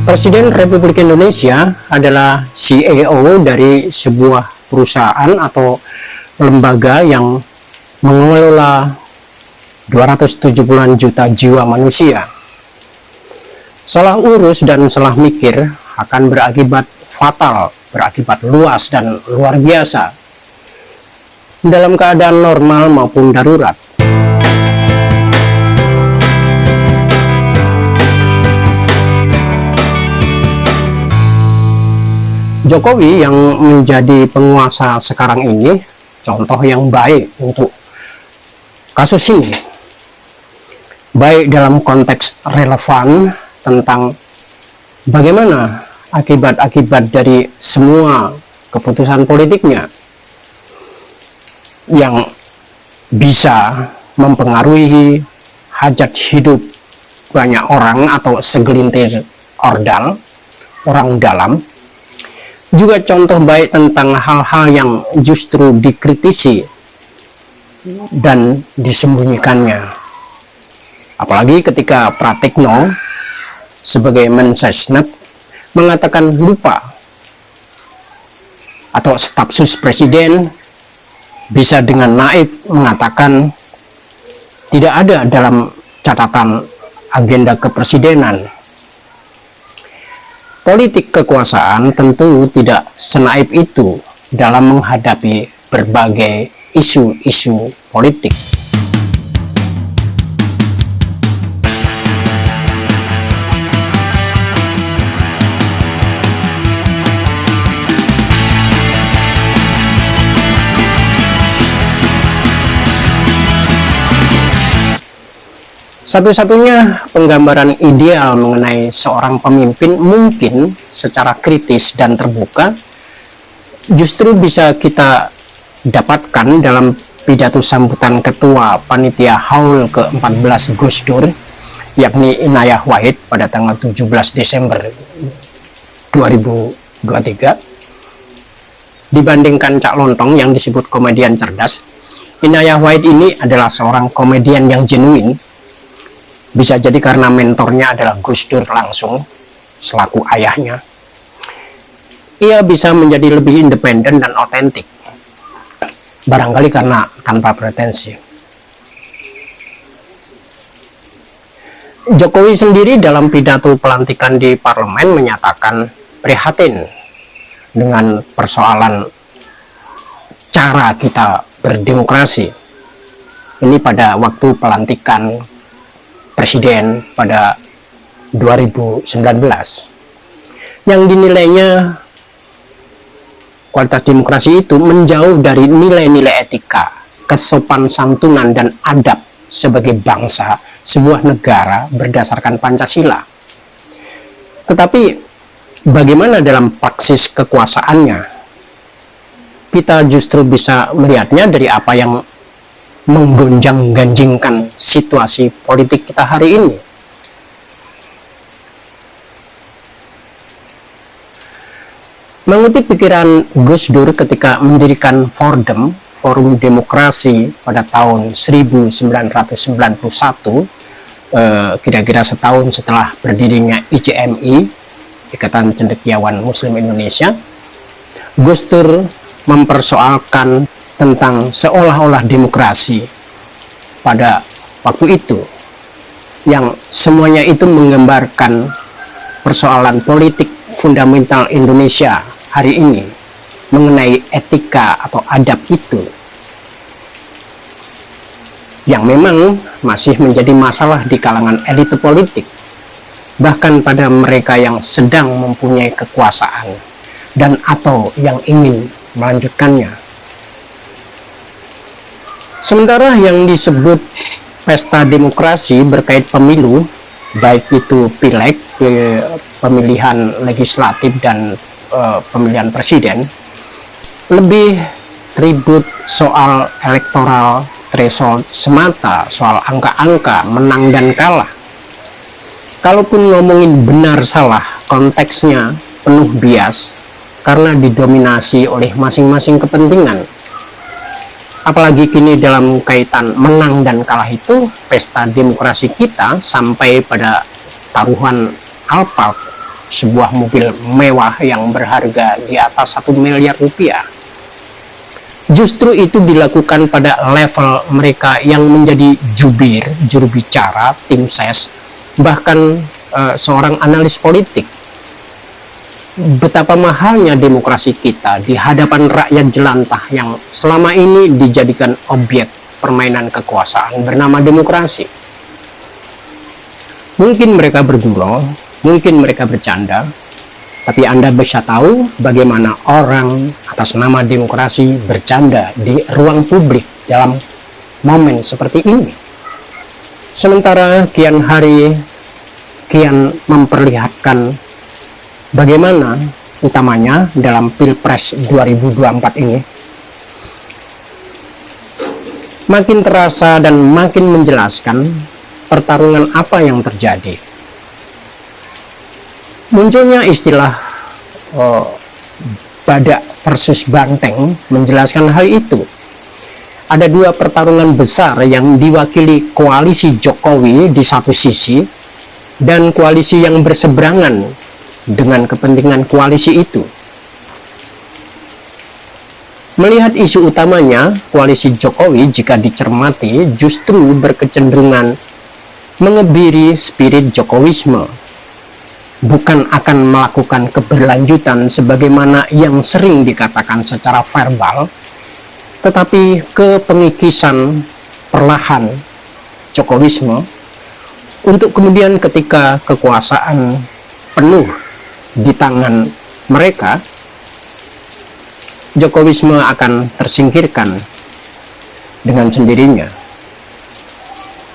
Presiden Republik Indonesia adalah CEO dari sebuah perusahaan atau lembaga yang mengelola 270-an juta jiwa manusia. Salah urus dan salah mikir akan berakibat fatal, berakibat luas dan luar biasa dalam keadaan normal maupun darurat. Jokowi yang menjadi penguasa sekarang ini contoh yang baik untuk kasus ini, baik dalam konteks relevan tentang bagaimana akibat-akibat dari semua keputusan politiknya yang bisa mempengaruhi hajat hidup banyak orang atau segelintir orang dalam. Juga contoh baik tentang hal-hal yang justru dikritisi dan disembunyikannya. Apalagi ketika Pratikno sebagai Mensesnek mengatakan lupa atau staf sus presiden bisa dengan naif mengatakan tidak ada dalam catatan agenda kepresidenan. Politik kekuasaan tentu tidak senaif itu dalam menghadapi berbagai isu-isu politik. Satu-satunya penggambaran ideal mengenai seorang pemimpin mungkin secara kritis dan terbuka justru bisa kita dapatkan dalam pidato sambutan Ketua Panitia Haul ke-14 Gus Dur, yakni Inayah Wahid pada tanggal 17 Desember 2023. Dibandingkan Cak Lontong yang disebut komedian cerdas, Inayah Wahid ini adalah seorang komedian yang genuine. Bisa jadi karena mentornya adalah Gus Dur langsung, selaku ayahnya. Ia bisa menjadi lebih independen dan otentik. Barangkali karena tanpa pretensi. Jokowi sendiri dalam pidato pelantikan di parlemen menyatakan prihatin dengan persoalan cara kita berdemokrasi. Ini pada waktu pelantikan Presiden pada 2019 yang dinilainya kualitas demokrasi itu menjauh dari nilai-nilai etika, kesopan santunan dan adab sebagai bangsa sebuah negara berdasarkan Pancasila. Tetapi bagaimana dalam praksis kekuasaannya? Kita justru bisa melihatnya dari apa yang menggonjang-ganjingkan situasi politik kita hari ini. Mengutip pikiran Gus Dur ketika mendirikan Forum Demokrasi pada tahun 1991, kira-kira setahun setelah berdirinya ICMI, Ikatan Cendekiawan Muslim Indonesia, Gus Dur mempersoalkan tentang seolah-olah demokrasi pada waktu itu, yang semuanya itu menggambarkan persoalan politik fundamental Indonesia hari ini mengenai etika atau adab itu, yang memang masih menjadi masalah di kalangan elit politik, bahkan pada mereka yang sedang mempunyai kekuasaan dan atau yang ingin melanjutkannya. Sementara yang disebut pesta demokrasi berkait pemilu, baik itu pileg, pemilihan legislatif dan pemilihan presiden, lebih ribut soal elektoral threshold semata, soal angka-angka menang dan kalah. Kalaupun ngomongin benar salah, konteksnya penuh bias karena didominasi oleh masing-masing kepentingan. Apalagi kini dalam kaitan menang dan kalah itu, pesta demokrasi kita sampai pada taruhan alpha sebuah mobil mewah yang berharga di atas 1 miliar rupiah. Justru itu dilakukan pada level mereka yang menjadi jubir, juru bicara, tim ses, bahkan seorang analis politik. Betapa mahalnya demokrasi kita di hadapan rakyat jelantah yang selama ini dijadikan objek permainan kekuasaan bernama demokrasi. Mungkin mereka bergurau, mungkin mereka bercanda, tapi Anda bisa tahu bagaimana orang atas nama demokrasi bercanda di ruang publik dalam momen seperti ini. Sementara kian hari kian memperlihatkan bagaimana utamanya dalam Pilpres 2024 ini makin terasa dan makin menjelaskan pertarungan apa yang terjadi. Munculnya istilah badak versus banteng menjelaskan hal itu. Ada dua pertarungan besar yang diwakili koalisi Jokowi di satu sisi dan koalisi yang berseberangan dengan kepentingan koalisi itu. Melihat isu utamanya, koalisi Jokowi jika dicermati justru berkecenderungan mengebiri spirit Jokowisme, bukan akan melakukan keberlanjutan sebagaimana yang sering dikatakan secara verbal, tetapi kepengikisan perlahan Jokowisme untuk kemudian ketika kekuasaan penuh di tangan mereka, Jokowisme akan tersingkirkan dengan sendirinya.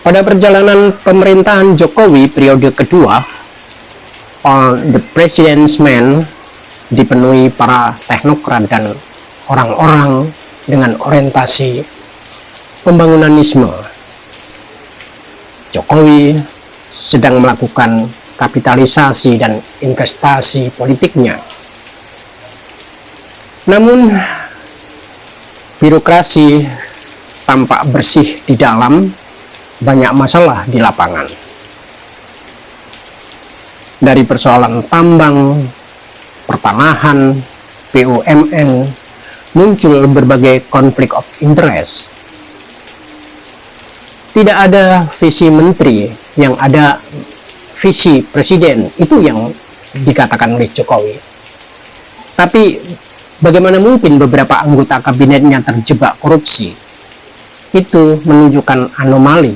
Pada perjalanan pemerintahan Jokowi periode kedua, All the President's Men dipenuhi para teknokrat dan orang-orang dengan orientasi pembangunanisme. Jokowi sedang melakukan kapitalisasi dan investasi politiknya. Namun, birokrasi tampak bersih di dalam, banyak masalah di lapangan. Dari persoalan tambang, pertanahan, BUMN, muncul berbagai konflik of interest. Tidak ada visi menteri, yang ada visi presiden, itu yang dikatakan oleh Jokowi. Tapi bagaimana mungkin beberapa anggota kabinetnya terjebak korupsi? Itu menunjukkan anomali.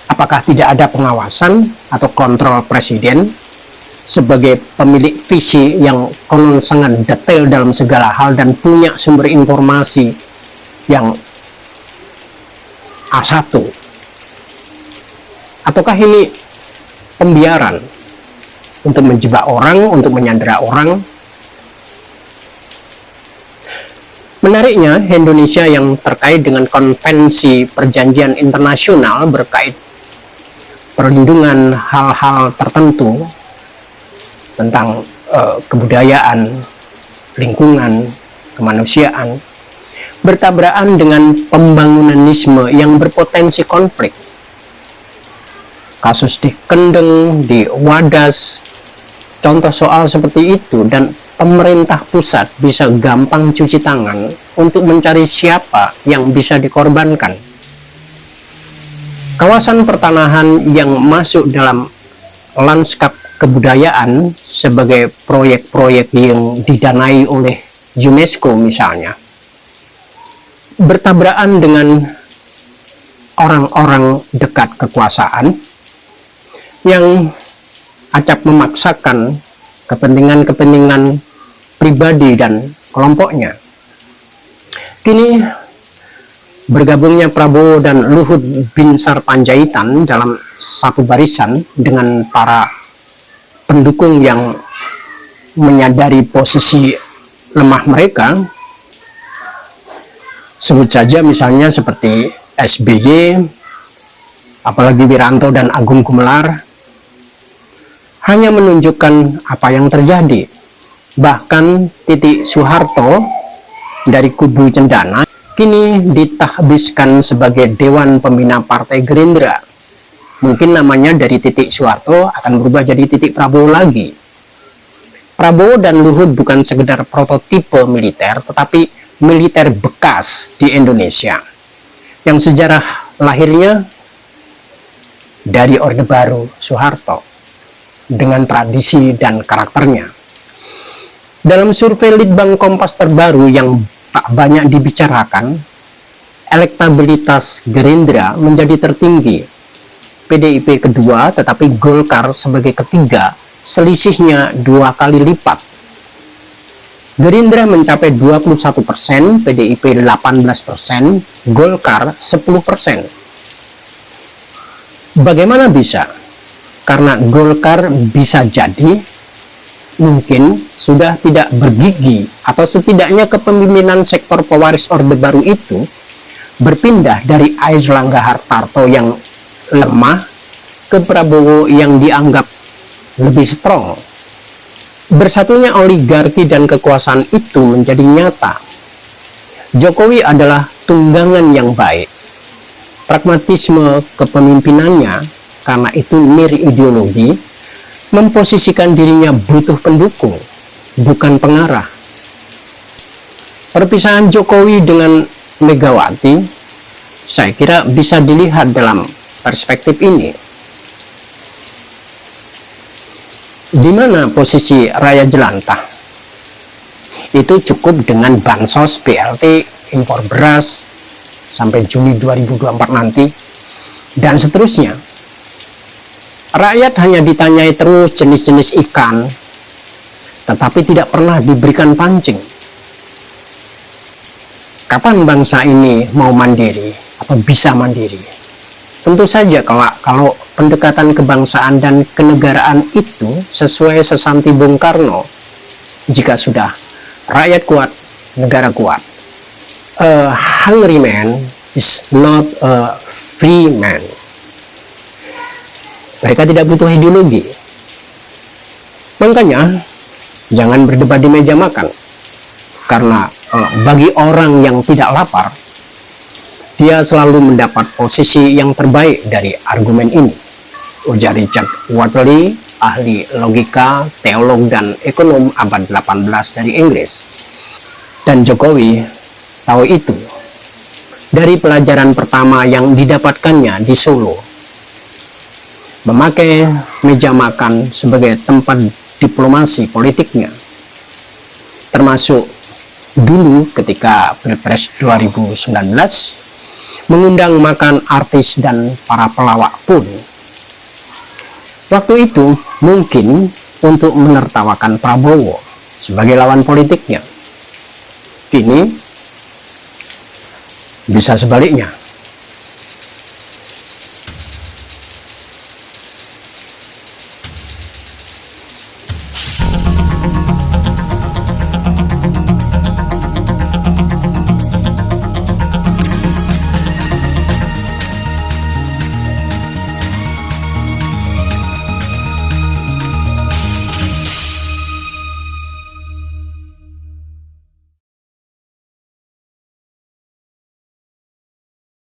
Apakah tidak ada pengawasan atau kontrol presiden sebagai pemilik visi yang konon sangat detail dalam segala hal dan punya sumber informasi yang A1? Ataukah ini pembiaran untuk menjebak orang, untuk menyandera orang? Menariknya, Indonesia yang terkait dengan konvensi perjanjian internasional berkait perlindungan hal-hal tertentu tentang kebudayaan, lingkungan, kemanusiaan, bertabrakan dengan pembangunanisme yang berpotensi konflik. Kasus di Kendeng, di Wadas, contoh soal seperti itu, dan pemerintah pusat bisa gampang cuci tangan untuk mencari siapa yang bisa dikorbankan. Kawasan pertanahan yang masuk dalam lanskap kebudayaan sebagai proyek-proyek yang didanai oleh UNESCO misalnya, bertabrakan dengan orang-orang dekat kekuasaan yang acap memaksakan kepentingan-kepentingan pribadi dan kelompoknya. Kini bergabungnya Prabowo dan Luhut Binsar Panjaitan dalam satu barisan dengan para pendukung yang menyadari posisi lemah mereka, sebut saja misalnya seperti SBY, apalagi Wiranto dan Agung Gumelar, hanya menunjukkan apa yang terjadi. Bahkan Titik Soeharto dari kubu Cendana kini ditahbiskan sebagai Dewan Pembina Partai Gerindra. Mungkin namanya dari Titik Soeharto akan berubah jadi Titik Prabowo lagi. Prabowo dan Luhut bukan sekedar prototipe militer, tetapi militer bekas di Indonesia, yang sejarah lahirnya dari Orde Baru Soeharto, dengan tradisi dan karakternya. Dalam survei Litbang Kompas terbaru yang tak banyak dibicarakan, elektabilitas Gerindra menjadi tertinggi, PDIP kedua, tetapi Golkar sebagai ketiga, selisihnya 2 kali lipat. Gerindra mencapai 21%, PDIP 18%, Golkar 10%. Bagaimana bisa? Karena Golkar bisa jadi mungkin sudah tidak bergigi, atau setidaknya kepemimpinan sektor pewaris Orde Baru itu berpindah dari Airlangga Hartarto yang lemah ke Prabowo yang dianggap lebih strong. Bersatunya oligarki dan kekuasaan itu menjadi nyata. Jokowi adalah tunggangan yang baik. Pragmatisme kepemimpinannya, karena itu mirip ideologi, memposisikan dirinya butuh pendukung, bukan pengarah. Perpisahan Jokowi dengan Megawati, saya kira bisa dilihat dalam perspektif ini. Di mana posisi rakyat jelantah? Itu cukup dengan bansos, BLT, impor beras sampai Juni 2024 nanti, dan seterusnya. Rakyat hanya ditanyai terus jenis-jenis ikan, tetapi tidak pernah diberikan pancing. Kapan bangsa ini mau mandiri atau bisa mandiri? Tentu saja kalau pendekatan kebangsaan dan kenegaraan itu sesuai sesanti Bung Karno, jika sudah rakyat kuat, negara kuat. A hungry man is not a free man. Mereka tidak butuh ideologi. Makanya jangan berdebat di meja makan, karena bagi orang yang tidak lapar, dia selalu mendapat posisi yang terbaik dari argumen ini, ujar Richard Whately, ahli logika, teolog, dan ekonom abad 18 dari Inggris. Dan Jokowi tahu itu dari pelajaran pertama yang didapatkannya di Solo. Memakai meja makan sebagai tempat diplomasi politiknya, termasuk dulu ketika Pilpres 2019, mengundang makan artis dan para pelawak pun. Waktu itu mungkin untuk menertawakan Prabowo sebagai lawan politiknya. Kini bisa sebaliknya.